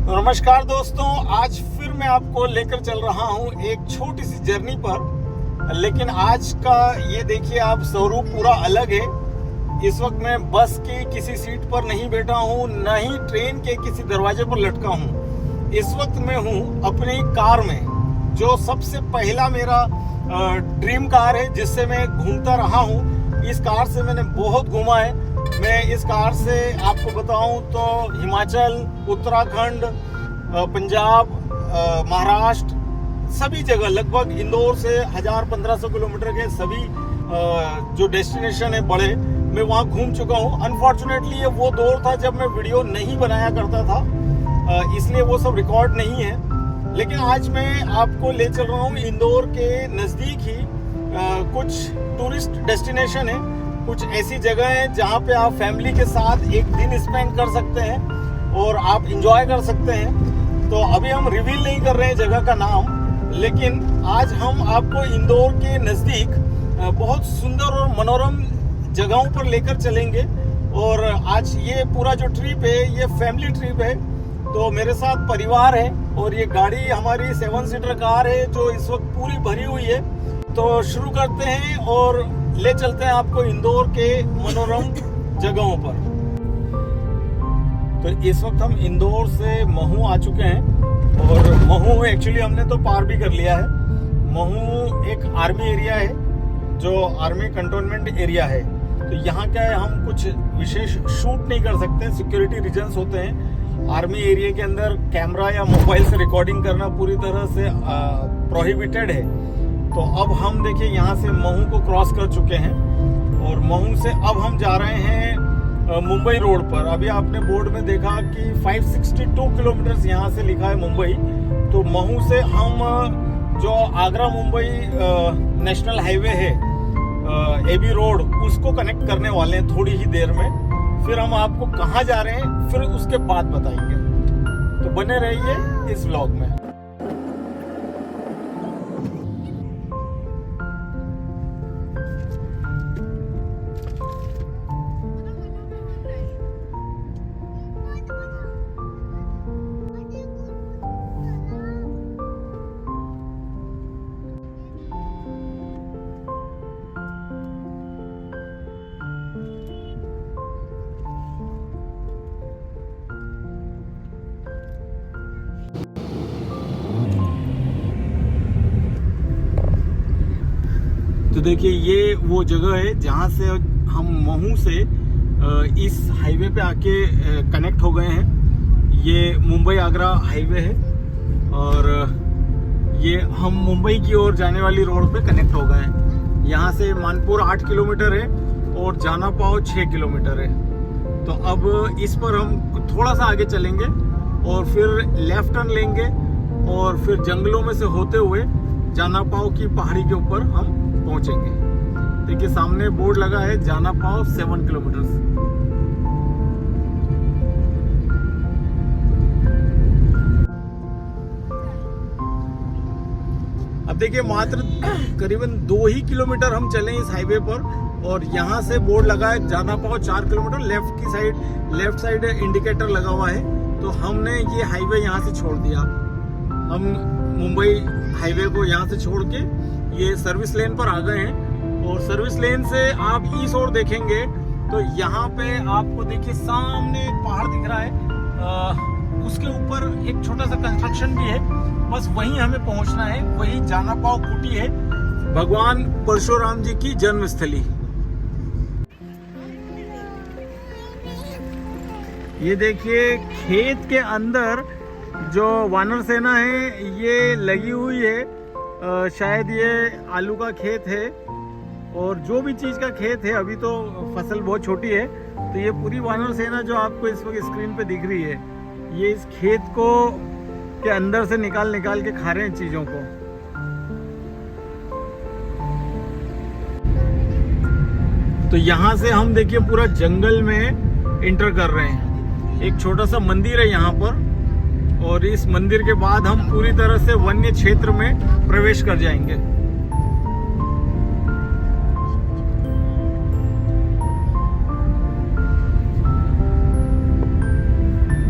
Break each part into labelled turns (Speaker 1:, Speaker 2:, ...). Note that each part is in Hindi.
Speaker 1: नमस्कार दोस्तों, आज फिर मैं आपको लेकर चल रहा हूं एक छोटी सी जर्नी पर। लेकिन आज का ये देखिए आप स्वरूप पूरा अलग है। इस वक्त मैं बस की किसी सीट पर नहीं बैठा हूं, न ही ट्रेन के किसी दरवाजे पर लटका हूं। इस वक्त मैं हूं अपनी कार में, जो सबसे पहला मेरा ड्रीम कार है, जिससे मैं घूमता रहा हूं। इस कार से मैंने बहुत घूमा है। मैं इस कार से आपको बताऊं तो हिमाचल, उत्तराखंड, पंजाब, महाराष्ट्र, सभी जगह, लगभग इंदौर से 1000-1500 किलोमीटर के सभी जो डेस्टिनेशन है बड़े, मैं वहाँ घूम चुका हूँ। अनफॉर्चुनेटली ये वो दौर था जब मैं वीडियो नहीं बनाया करता था, इसलिए वो सब रिकॉर्ड नहीं है। लेकिन आज मैं आपको ले चल रहा हूँ इंदौर के नज़दीक ही कुछ टूरिस्ट डेस्टिनेशन है, कुछ ऐसी जगह है जहाँ पे आप फैमिली के साथ एक दिन स्पेंड कर सकते हैं और आप इंजॉय कर सकते हैं। तो अभी हम रिवील नहीं कर रहे हैं जगह का नाम, लेकिन आज हम आपको इंदौर के नज़दीक बहुत सुंदर और मनोरम जगहों पर लेकर चलेंगे। और आज ये पूरा जो ट्रिप है ये फैमिली ट्रिप है, तो मेरे साथ परिवार है और ये गाड़ी हमारी 7 सीटर कार है जो इस वक्त पूरी भरी हुई है। तो शुरू करते हैं और ले चलते हैं आपको इंदौर के मनोरम जगहों पर। तो इस वक्त हम इंदौर से महू आ चुके हैं और महू एक्चुअली हमने तो पार भी कर लिया है। महू एक आर्मी एरिया है, जो आर्मी कंटोनमेंट एरिया है। तो यहाँ क्या है, हम कुछ विशेष शूट नहीं कर सकते, सिक्योरिटी रीजंस होते हैं। आर्मी एरिया के अंदर कैमरा या मोबाइल से रिकॉर्डिंग करना पूरी तरह से प्रोहिबिटेड है। तो अब हम देखिए यहाँ से महू को क्रॉस कर चुके हैं और महू से अब हम जा रहे हैं मुंबई रोड पर। अभी आपने बोर्ड में देखा कि 562 किलोमीटर यहाँ से लिखा है मुंबई। तो महू से हम जो आगरा मुंबई नेशनल हाईवे है, एबी रोड, उसको कनेक्ट करने वाले हैं थोड़ी ही देर में। फिर हम आपको कहाँ जा रहे हैं फिर उसके बाद बताएंगे, तो बने रहिए इस व्लॉग में। तो देखिए ये वो जगह है जहाँ से हम महू से इस हाईवे पे आके कनेक्ट हो गए हैं। ये मुंबई आगरा हाईवे है और ये हम मुंबई की ओर जाने वाली रोड पे कनेक्ट हो गए हैं। यहाँ से मानपुर 8 किलोमीटर है और जाना पाओ 6 किलोमीटर है। तो अब इस पर हम थोड़ा सा आगे चलेंगे और फिर लेफ्ट टर्न लेंगे और फिर जंगलों में से होते हुए जाना पाओ की पहाड़ी के ऊपर हम पहुंचेंगे। देखिए सामने बोर्ड लगा है जाना पाओ 7 किलोमीटर। अब देखिए मात्र करीबन 2 ही किलोमीटर हम चले इस हाईवे पर और यहाँ से बोर्ड लगा है जाना पाओ 4 किलोमीटर। लेफ्ट साइड इंडिकेटर लगा हुआ है। तो हमने ये हाईवे यहाँ से छोड़ दिया। हम मुंबई हाईवे को यहाँ से छोड़ के ये सर्विस लेन पर आ गए हैं और सर्विस लेन से आप इस ओर देखेंगे तो यहाँ पे आपको देखिए सामने एक पहाड़ दिख रहा है। उसके ऊपर एक छोटा सा कंस्ट्रक्शन भी है, बस वहीं हमें पहुंचना है। वही जाना पाओ कुटी है, भगवान परशुराम जी की जन्मस्थली। ये देखिए खेत के अंदर जो वानर सेना है ये लगी हुई है। शायद ये आलू का खेत है और जो भी चीज़ का खेत है, अभी तो फसल बहुत छोटी है। तो ये पूरी वानर सेना जो आपको इस वक्त स्क्रीन पे दिख रही है, ये इस खेत को के अंदर से निकाल के खा रहे हैं चीज़ों को। तो यहाँ से हम देखिए पूरा जंगल में इंटर कर रहे हैं। एक छोटा सा मंदिर है यहाँ पर और इस मंदिर के बाद हम पूरी तरह से वन्य क्षेत्र में प्रवेश कर जाएंगे।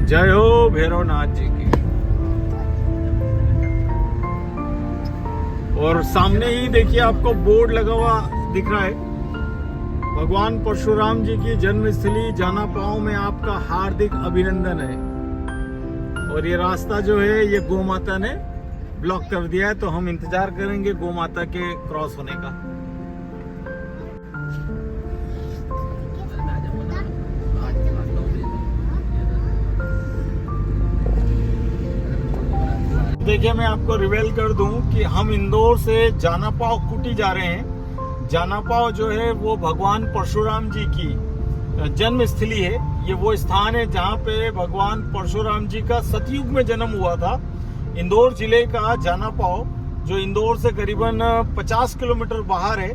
Speaker 1: जय हो भैरवनाथ जी की। और सामने ही देखिए आपको बोर्ड लगा हुआ दिख रहा है, भगवान परशुराम जी की जन्मस्थली जानापाव में आपका हार्दिक अभिनंदन है। और ये रास्ता जो है ये गौ माता ने ब्लॉक कर दिया है, तो हम इंतजार करेंगे गौ माता के क्रॉस होने का। देखिए मैं आपको रिवील कर दूं कि हम इंदौर से जानापाव कुटी जा रहे हैं। जानापाव जो है वो भगवान परशुराम जी की जन्म स्थली है। ये वो स्थान है जहाँ पे भगवान परशुराम जी का सतयुग में जन्म हुआ था। इंदौर जिले का जानापाव जो इंदौर से करीबन 50 किलोमीटर बाहर है,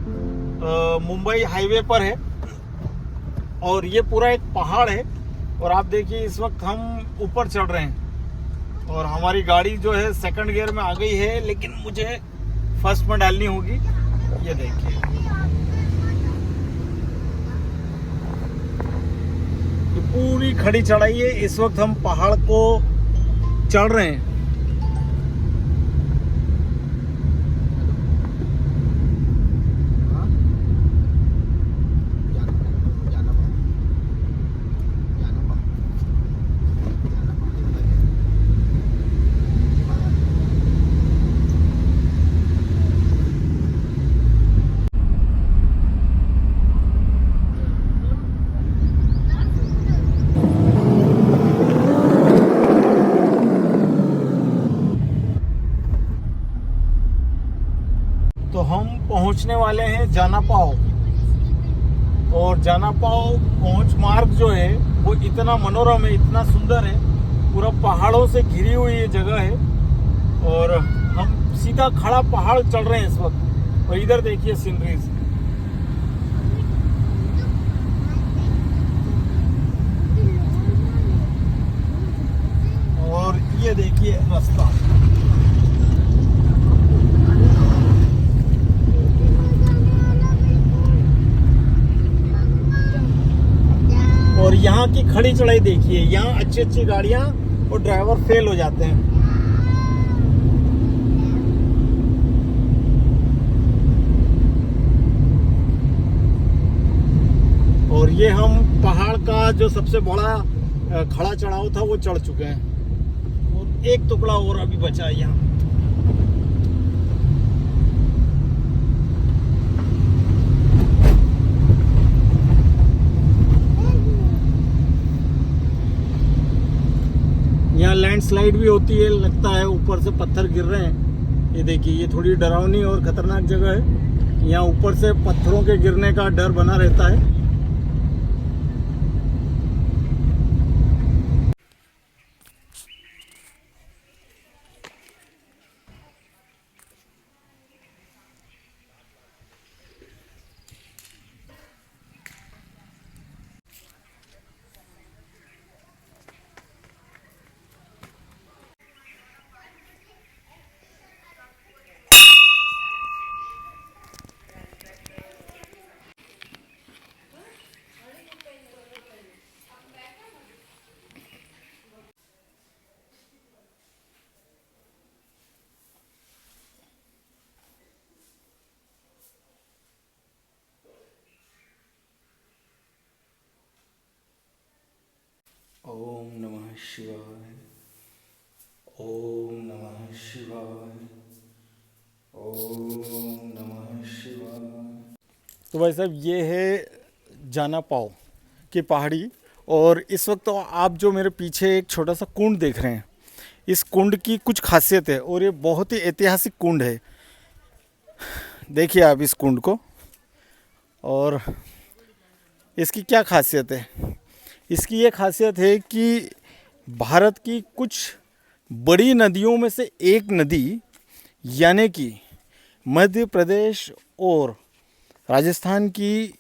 Speaker 1: मुंबई हाईवे पर है। और ये पूरा एक पहाड़ है। और आप देखिए इस वक्त हम ऊपर चढ़ रहे हैं और हमारी गाड़ी जो है सेकंड गियर में आ गई है, लेकिन मुझे फर्स्ट में डालनी होगी। ये देखिए ये पूरी खड़ी चढ़ाई है। इस वक्त हम पहाड़ को चढ़ रहे हैं। तो हम पहुंचने वाले हैं जानापाव। और जानापाव पहुंच मार्ग जो है वो इतना मनोरम है, इतना सुंदर है, पूरा पहाड़ों से घिरी हुई ये जगह है। और हम सीधा खड़ा पहाड़ चढ़ रहे हैं इस वक्त। और इधर देखिए सीनरीज। और ये देखिए रास्ता। और यहाँ की खड़ी चढ़ाई देखिए, यहाँ अच्छी अच्छी गाड़ियां और ड्राइवर फेल हो जाते हैं। और ये हम पहाड़ का जो सबसे बड़ा खड़ा चढ़ाव था वो चढ़ चुके हैं। और एक टुकड़ा और अभी बचा है यहाँ। यहाँ लैंडस्लाइड भी होती है, लगता है ऊपर से पत्थर गिर रहे हैं। ये देखिए ये थोड़ी डरावनी और खतरनाक जगह है। यहाँ ऊपर से पत्थरों के गिरने का डर बना रहता है। ओम नमः शिवाय, ओम नमः शिवाय, ओम नमः शिवाय। तो भाई साहब ये है जानापाव की पहाड़ी। और इस वक्त तो आप जो मेरे पीछे एक छोटा सा कुंड देख रहे हैं, इस कुंड की कुछ खासियत है और ये बहुत ही ऐतिहासिक कुंड है। देखिए आप इस कुंड को। और इसकी क्या खासियत है? इसकी ये खासियत है कि भारत की कुछ बड़ी नदियों में से एक नदी, यानी कि मध्य प्रदेश और राजस्थान की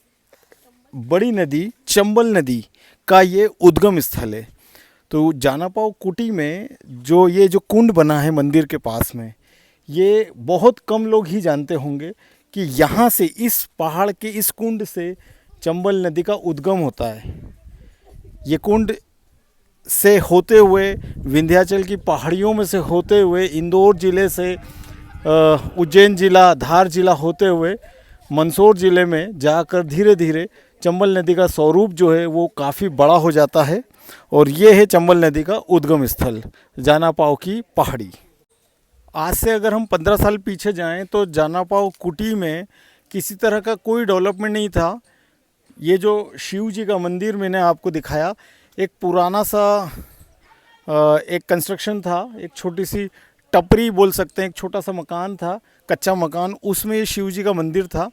Speaker 1: बड़ी नदी चंबल नदी का ये उद्गम स्थल है। तो जानापाव कुटी में जो कुंड बना है मंदिर के पास में, ये बहुत कम लोग ही जानते होंगे कि यहाँ से, इस पहाड़ के इस कुंड से चंबल नदी का उद्गम होता है। ये कुंड से होते हुए, विंध्याचल की पहाड़ियों में से होते हुए, इंदौर ज़िले से उज्जैन ज़िला, धार ज़िला होते हुए मंदसौर ज़िले में जाकर धीरे धीरे चंबल नदी का स्वरूप जो है वो काफ़ी बड़ा हो जाता है। और ये है चंबल नदी का उद्गम स्थल, जानापाव की पहाड़ी। आज से अगर हम 15 साल पीछे जाएं तो जानापाव कुटी में किसी तरह का कोई डेवलपमेंट नहीं था। ये जो शिव जी का मंदिर मैंने आपको दिखाया, एक पुराना सा एक कंस्ट्रक्शन था, एक छोटी सी टपरी बोल सकते हैं, एक छोटा सा मकान था, कच्चा मकान, उसमें ये शिव जी का मंदिर था।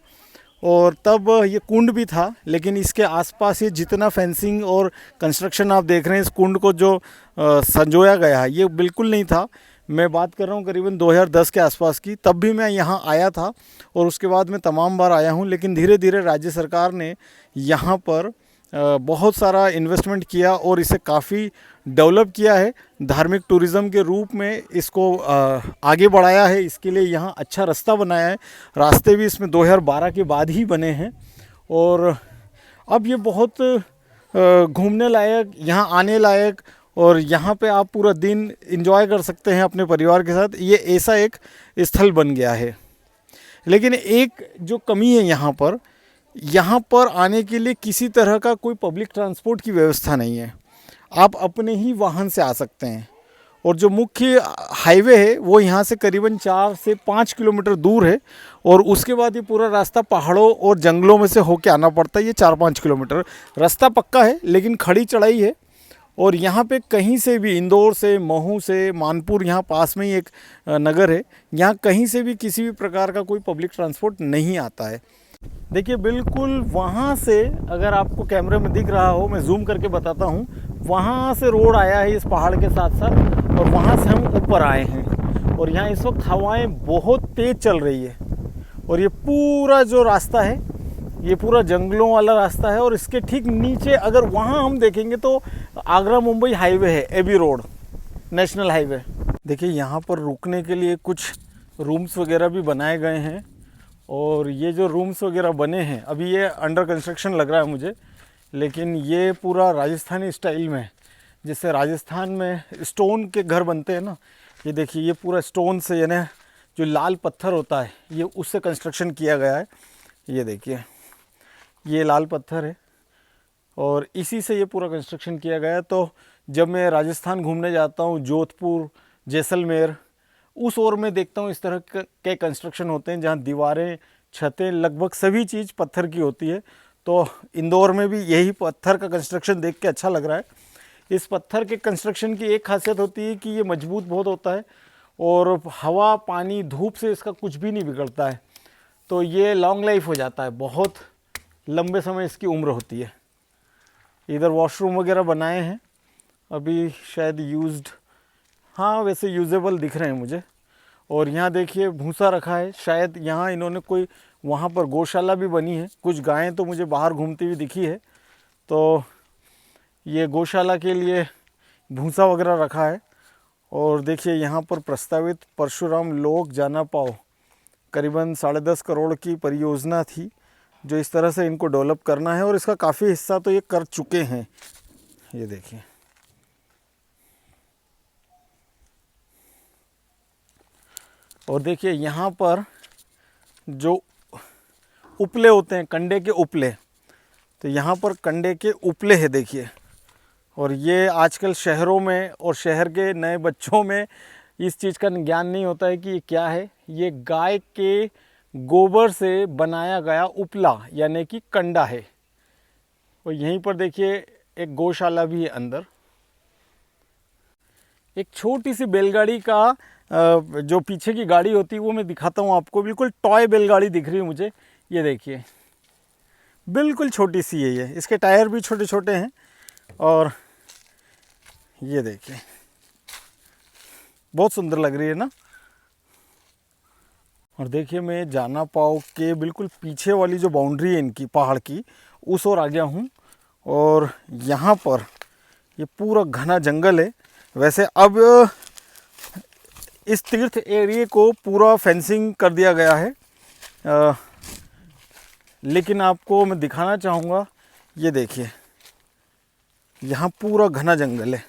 Speaker 1: और तब ये कुंड भी था, लेकिन इसके आसपास ये जितना फेंसिंग और कंस्ट्रक्शन आप देख रहे हैं, इस कुंड को जो संजोया गया है, ये बिल्कुल नहीं था। मैं बात कर रहा हूँ करीबन 2010 के आसपास की। तब भी मैं यहाँ आया था और उसके बाद मैं तमाम बार आया हूँ, लेकिन धीरे धीरे राज्य सरकार ने यहाँ पर बहुत सारा इन्वेस्टमेंट किया और इसे काफ़ी डेवलप किया है। धार्मिक टूरिज़्म के रूप में इसको आगे बढ़ाया है। इसके लिए यहाँ अच्छा रास्ता बनाया है। रास्ते भी इसमें 2012 के बाद ही बने हैं और अब ये बहुत घूमने लायक, यहाँ आने लायक, और यहाँ पे आप पूरा दिन एंजॉय कर सकते हैं अपने परिवार के साथ। ये ऐसा एक स्थल बन गया है। लेकिन एक जो कमी है यहाँ पर आने के लिए किसी तरह का कोई पब्लिक ट्रांसपोर्ट की व्यवस्था नहीं है। आप अपने ही वाहन से आ सकते हैं और जो मुख्य हाईवे है वो यहाँ से करीबन 4 से 5 किलोमीटर दूर है और उसके बाद ये पूरा रास्ता पहाड़ों और जंगलों में से होके आना पड़ता है। ये 4-5 किलोमीटर रास्ता पक्का है, लेकिन खड़ी चढ़ाई है। और यहाँ पे कहीं से भी, इंदौर से, महू से, मानपुर, यहाँ पास में ही एक नगर है, यहाँ कहीं से भी किसी भी प्रकार का कोई पब्लिक ट्रांसपोर्ट नहीं आता है। देखिए बिल्कुल वहाँ से, अगर आपको कैमरे में दिख रहा हो, मैं जूम करके बताता हूँ, वहाँ से रोड आया है इस पहाड़ के साथ साथ और वहाँ से हम ऊपर आए हैं। और यहाँ इस वक्त हवाएं बहुत तेज़ चल रही है और ये पूरा जो रास्ता है ये पूरा जंगलों वाला रास्ता है। और इसके ठीक नीचे अगर वहाँ हम देखेंगे तो आगरा मुंबई हाईवे है, एबी रोड नेशनल हाईवे। देखिए यहाँ पर रुकने के लिए कुछ रूम्स वगैरह भी बनाए गए हैं और ये जो रूम्स वगैरह बने हैं, अभी ये अंडर कंस्ट्रक्शन लग रहा है मुझे, लेकिन ये पूरा राजस्थानी स्टाइल में, जैसे राजस्थान में स्टोन के घर बनते हैं ना, ये देखिए ये पूरा स्टोन से, यानी जो लाल पत्थर होता है ये उससे कंस्ट्रक्शन किया गया है। ये देखिए ये लाल पत्थर है और इसी से ये पूरा कंस्ट्रक्शन किया गया है। तो जब मैं राजस्थान घूमने जाता हूँ, जोधपुर, जैसलमेर, उस ओर में देखता हूँ इस तरह के कंस्ट्रक्शन होते हैं जहाँ दीवारें, छतें, लगभग सभी चीज़ पत्थर की होती है। तो इंदौर में भी यही पत्थर का कंस्ट्रक्शन देख के अच्छा लग रहा है। इस पत्थर के कंस्ट्रक्शन की एक खासियत होती है कि ये मजबूत बहुत होता है और हवा, पानी, धूप से इसका कुछ भी नहीं बिगड़ता है। तो ये लॉन्ग लाइफ हो जाता है, बहुत लंबे समय इसकी उम्र होती है। इधर वॉशरूम वगैरह बनाए हैं, अभी शायद यूज्ड, हाँ वैसे यूजेबल दिख रहे हैं मुझे। और यहाँ देखिए भूसा रखा है, शायद यहाँ इन्होंने कोई, वहाँ पर गौशाला भी बनी है। कुछ गायें तो मुझे बाहर घूमती हुई दिखी है, तो ये गौशाला के लिए भूसा वगैरह रखा है। और देखिए यहाँ पर प्रस्तावित परशुराम लोक जानापाव करीबन 10.5 करोड़ की परियोजना थी, जो इस तरह से इनको डेवलप करना है और इसका काफ़ी हिस्सा तो ये कर चुके हैं। ये देखिए और देखिए यहाँ पर जो उपले होते हैं, कंडे के उपले, तो यहाँ पर कंडे के उपले है देखिए। और ये आजकल शहरों में और शहर के नए बच्चों में इस चीज़ का ज्ञान नहीं होता है कि ये क्या है। ये गाय के गोबर से बनाया गया उपला यानी कि कंडा है। और यहीं पर देखिए एक गौशाला भी है अंदर। एक छोटी सी बैलगाड़ी का जो पीछे की गाड़ी होती है वो मैं दिखाता हूँ आपको। बिल्कुल टॉय बैलगाड़ी दिख रही है मुझे। ये देखिए बिल्कुल छोटी सी है ये, इसके टायर भी छोटे छोटे हैं। और ये देखिए बहुत सुंदर लग रही है ना। और देखिए मैं जानापाव के बिल्कुल पीछे वाली जो बाउंड्री है इनकी पहाड़ की, उस ओर आ गया हूँ। और यहाँ पर ये पूरा घना जंगल है। वैसे अब इस तीर्थ एरिया को पूरा फेंसिंग कर दिया गया है, लेकिन आपको मैं दिखाना चाहूँगा। ये देखिए यहाँ पूरा घना जंगल है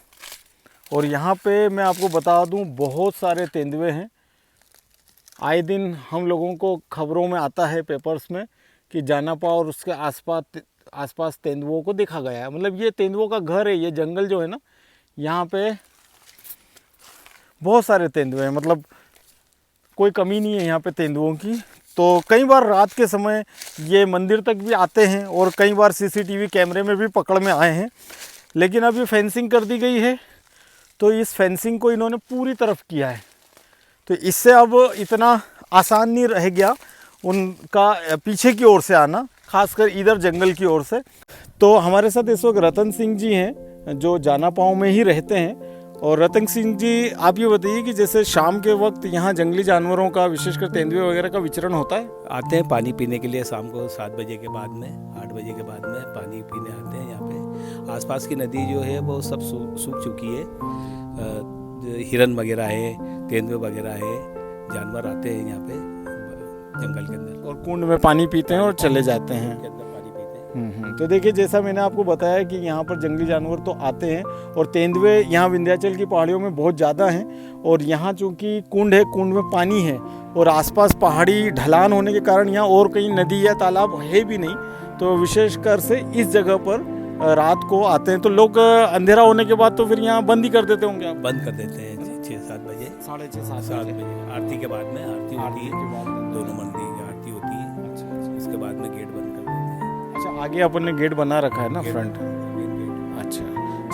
Speaker 1: और यहाँ पे मैं आपको बता दूँ बहुत सारे तेंदुए हैं। आए दिन हम लोगों को खबरों में आता है, पेपर्स में, कि जानापा और उसके आसपास तेंदुओं को देखा गया है। मतलब ये तेंदुओं का घर है, ये जंगल जो है ना, यहाँ पे बहुत सारे तेंदुए हैं। मतलब कोई कमी नहीं है यहाँ पे तेंदुओं की। तो कई बार रात के समय ये मंदिर तक भी आते हैं और कई बार सीसीटीवी कैमरे में भी पकड़ में आए हैं। लेकिन अब ये फेंसिंग कर दी गई है, तो इस फेंसिंग को इन्होंने पूरी तरफ किया है, तो इससे अब इतना आसान नहीं रह गया उनका पीछे की ओर से आना, खासकर इधर जंगल की ओर से। तो हमारे साथ इस वक्त रतन सिंह जी हैं जो जानापाव में ही रहते हैं। और रतन सिंह जी, आप ये बताइए कि जैसे शाम के वक्त यहाँ जंगली जानवरों का, विशेषकर तेंदुए वगैरह का विचरण होता है?
Speaker 2: आते हैं पानी पीने के लिए शाम को 7 बजे के बाद में, 8 बजे के बाद में पानी पीने आते हैं यहाँ पे। आसपास की नदी जो है वो सब सूख चुकी है। हिरन वगैरह है, तेंदुए वगैरह है, जानवर आते हैं यहाँ पे जंगल के अंदर
Speaker 1: और कुंड में पानी पीते हैं और चले जाते हैं।
Speaker 2: के अंदर पानी पीते हैं।
Speaker 1: तो देखिए, जैसा मैंने आपको बताया कि यहाँ पर जंगली जानवर तो आते हैं और तेंदुए यहाँ विंध्याचल की पहाड़ियों में बहुत ज़्यादा हैं। और यहाँ चूँकि कुंड है, कुंड में पानी है और आसपास पहाड़ी ढलान होने के कारण यहाँ और कहीं नदी या तालाब है भी नहीं, तो विशेषकर से इस जगह पर रात को आते हैं। तो लोग अंधेरा होने के बाद तो फिर यहाँ बंद ही कर देते होंगे आप?
Speaker 2: बंद कर देते हैं 6-7 बजे,
Speaker 1: 6:30-7
Speaker 2: बजे आरती के बाद में आरती होती है, दोनों मंदिर की आरती होती है। उसके बाद में गेट बंद कर देते हैं।
Speaker 1: अच्छा, आगे अपन ने गेट बना रखा है ना, फ्रंट? अच्छा,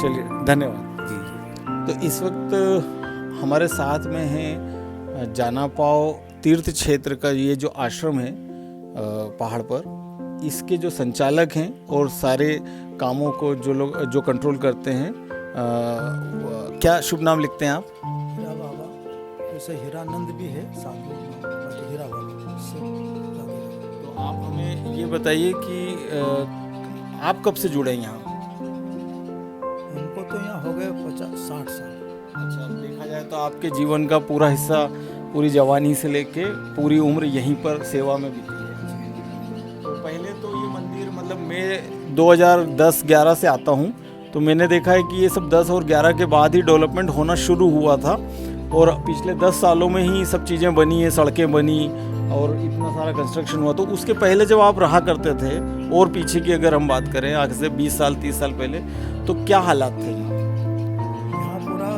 Speaker 1: चलिए, धन्यवाद जी। तो इस वक्त हमारे साथ में है जानापाव तीर्थ क्षेत्र का ये जो आश्रम है पहाड़ पर, इसके जो संचालक हैं और सारे कामों को जो कंट्रोल करते हैं। क्या शुभ नाम लिखते हैं आप?
Speaker 3: हीरा बाबा, जैसे हीरानंद भी है, साधु हीरा बाबा से।
Speaker 1: तो आप हमें ये बताइए कि आप कब से जुड़े हैं यहाँ?
Speaker 3: हमको तो यहाँ हो गए 50-60 साल।
Speaker 1: अच्छा, देखा जाए तो आपके जीवन का पूरा हिस्सा, पूरी जवानी से लेके पूरी उम्र यहीं पर सेवा में बीती है। तो पहले तो ये मंदिर, मतलब मैं 2010-11 से आता हूँ, तो मैंने देखा है कि ये सब 10 और 11 के बाद ही डेवलपमेंट होना शुरू हुआ था। और पिछले 10 सालों में ही सब चीज़ें बनी हैं, सड़कें बनी और इतना सारा कंस्ट्रक्शन हुआ। तो उसके पहले जब आप रहा करते थे, और पीछे की अगर हम बात करें, आज से 20 साल 30 साल पहले, तो क्या हालात थे
Speaker 3: यहाँ? पूरा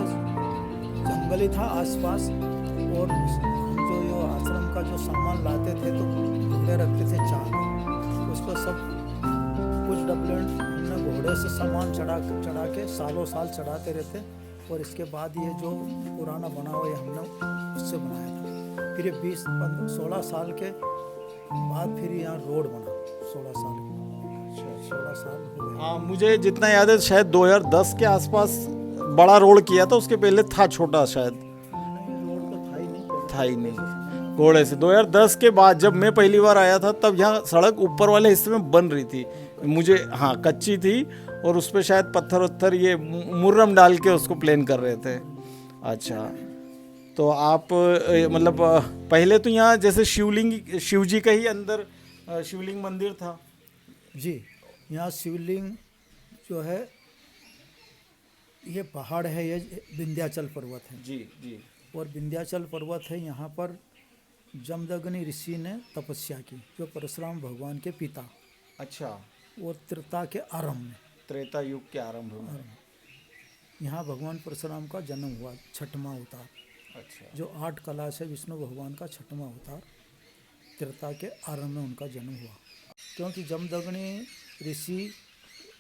Speaker 3: जंगल ही था आसपास। और जो आश्रम का जो सामान लाते थे तो घोड़े रखते थे 4, उसको सब कुछ डेवलपमेंट हमने घोड़े से सामान चढ़ा के सालों साल चढ़ाते रहते। और इसके बाद ये जो पुराना बना हुआ है हमने उससे बनाया था। फिर ये 16 साल के बाद फिर यहाँ रोड बना, 16 साल हो गए।
Speaker 1: हाँ, मुझे जितना याद है शायद 2010 के आसपास बड़ा रोड किया था, उसके पहले था छोटा, शायद
Speaker 3: रोड तो
Speaker 1: था ही नहीं घोड़े से। 2010 के बाद जब मैं पहली बार आया था, तब यहाँ सड़क ऊपर वाले हिस्से में बन रही थी, मुझे, हाँ, कच्ची थी और उस पर शायद पत्थर ये मुर्रम डाल के उसको प्लेन कर रहे थे। अच्छा, तो आप मतलब पहले तो यहाँ जैसे शिव जी का ही अंदर शिवलिंग मंदिर था?
Speaker 3: जी, यहाँ शिवलिंग जो है, ये पहाड़ है, ये विंध्याचल पर्वत है
Speaker 1: जी जी।
Speaker 3: और विंध्याचल पर्वत है, यहाँ पर जमदग्नि ऋषि ने तपस्या की, जो परशुराम भगवान के पिता।
Speaker 1: अच्छा।
Speaker 3: और त्रेता के आरंभ में,
Speaker 1: त्रेता युग के आरंभ में
Speaker 3: यहाँ भगवान परशुराम का जन्म हुआ, 6वां अवतार।
Speaker 1: अच्छा।
Speaker 3: जो 8 कला से विष्णु भगवान का 6वां अवतार, त्रेता के आरंभ में उनका जन्म हुआ। क्योंकि जमदग्नि ऋषि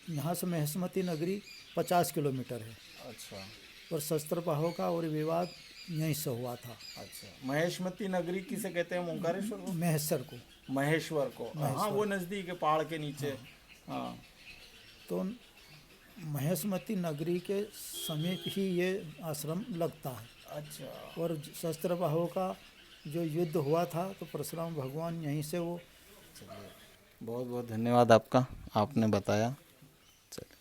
Speaker 3: यहाँ से महेशमती नगरी 50 किलोमीटर है।
Speaker 1: अच्छा।
Speaker 3: और शस्त्रपाहों का और विवाद यहीं से हुआ था।
Speaker 1: अच्छा, महेशमती नगरी किसे कहते हैं? ओंकारेश्वर को?
Speaker 3: महेश्वर को।
Speaker 1: हाँ, वो नज़दीक है, पहाड़ के नीचे। हाँ।
Speaker 3: तो महेशमती नगरी के समीप ही ये आश्रम लगता है।
Speaker 1: अच्छा।
Speaker 3: और शस्त्रपाहों का जो युद्ध हुआ था, तो परशुराम भगवान यहीं से वो।
Speaker 1: चलिए, बहुत बहुत धन्यवाद आपका, आपने बताया। चलिए,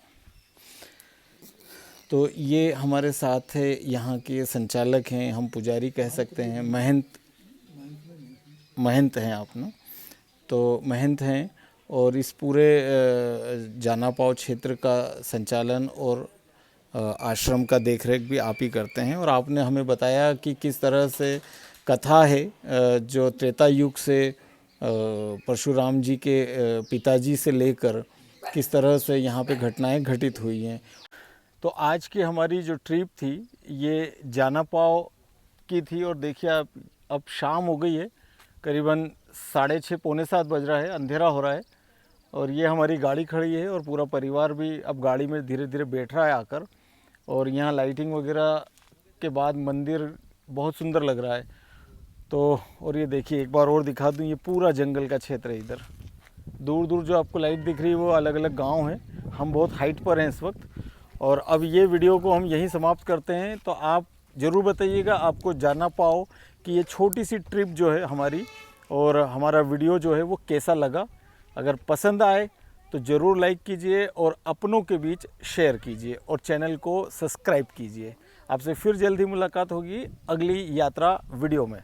Speaker 1: तो ये हमारे साथ है, यहाँ के संचालक हैं, हम पुजारी कह सकते हैं, महंत हैं आप ना? तो महंत हैं और इस पूरे जानापाव क्षेत्र का संचालन और आश्रम का देखरेख भी आप ही करते हैं और आपने हमें बताया कि किस तरह से कथा है जो त्रेता युग से परशुराम जी के पिताजी से लेकर किस तरह से यहाँ पे घटनाएं घटित हुई हैं। तो आज की हमारी जो ट्रिप थी ये जानापाव की थी और देखिए आप अब शाम हो गई है, करीबन 6:30 पौने 7 बज रहा है, अंधेरा हो रहा है और ये हमारी गाड़ी खड़ी है और पूरा परिवार भी अब गाड़ी में धीरे धीरे बैठ रहा है आकर। और यहाँ लाइटिंग वगैरह के बाद मंदिर बहुत सुंदर लग रहा है। तो और ये देखिए एक बार और दिखा दूँ, ये पूरा जंगल का क्षेत्र है। इधर दूर दूर जो आपको लाइट दिख रही है वो अलग अलग गांव हैं। हम बहुत हाइट पर हैं इस वक्त और अब ये वीडियो को हम यहीं समाप्त करते हैं। तो आप ज़रूर बताइएगा आपको जानापाव कि ये छोटी सी ट्रिप जो है हमारी और हमारा वीडियो जो है वो कैसा लगा। अगर पसंद आए तो ज़रूर लाइक कीजिए और अपनों के बीच शेयर कीजिए और चैनल को सब्सक्राइब कीजिए। आपसे फिर जल्दी मुलाकात होगी अगली यात्रा वीडियो में।